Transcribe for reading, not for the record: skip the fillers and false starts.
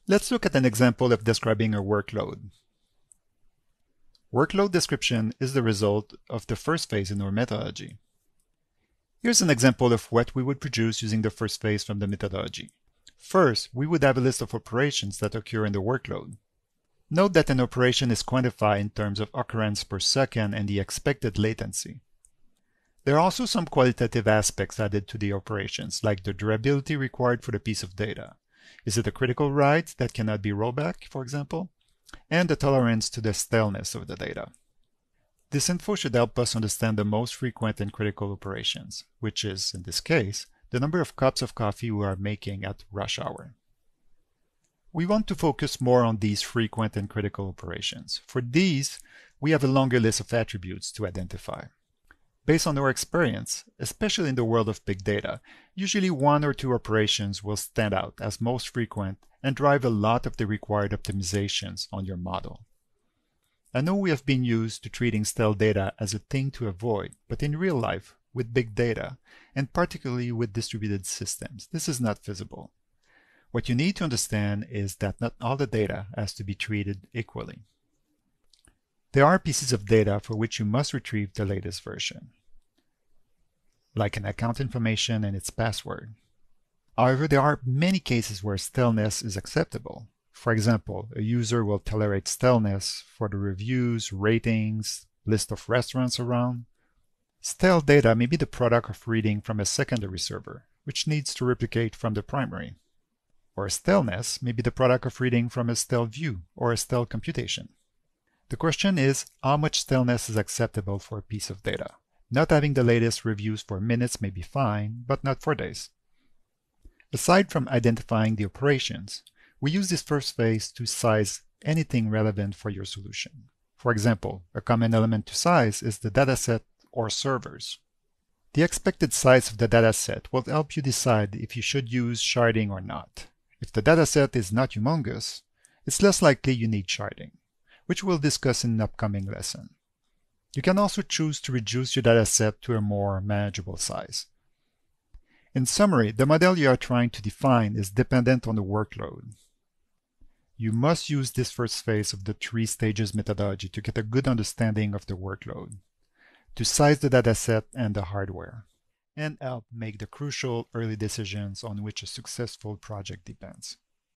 Let's look at an example of describing a workload. Workload description is the result of the first phase in our methodology. Here's an example of what we would produce using the first phase from the methodology. First, we would have a list of operations that occur in the workload. Note that an operation is quantified in terms of occurrence per second and the expected latency. There are also some qualitative aspects added to the operations, like the durability required for the piece of data. Is it a critical write that cannot be rolled back, for example? And the tolerance to the staleness of the data. This info should help us understand the most frequent and critical operations, which is, in this case, the number of cups of coffee we are making at rush hour. We want to focus more on these frequent and critical operations. For these, we have a longer list of attributes to identify. Based on our experience, especially in the world of big data, usually one or two operations will stand out as most frequent and drive a lot of the required optimizations on your model. I know we have been used to treating stale data as a thing to avoid, but in real life, with big data, and particularly with distributed systems, this is not feasible. What you need to understand is that not all the data has to be treated equally. There are pieces of data for which you must retrieve the latest version, like an account information and its password. However, there are many cases where staleness is acceptable. For example, a user will tolerate staleness for the reviews, ratings, list of restaurants around. Stale data may be the product of reading from a secondary server, which needs to replicate from the primary. Or staleness may be the product of reading from a stale view or a stale computation. The question is, how much staleness is acceptable for a piece of data? Not having the latest reviews for minutes may be fine, but not for days. Aside from identifying the operations, we use this first phase to size anything relevant for your solution. For example, a common element to size is the dataset or servers. The expected size of the dataset will help you decide if you should use sharding or not. If the dataset is not humongous, it's less likely you need sharding, which we'll discuss in an upcoming lesson. You can also choose to reduce your dataset to a more manageable size. In summary, the model you are trying to define is dependent on the workload. You must use this first phase of the 3 stages methodology to get a good understanding of the workload, to size the dataset and the hardware, and help make the crucial early decisions on which a successful project depends.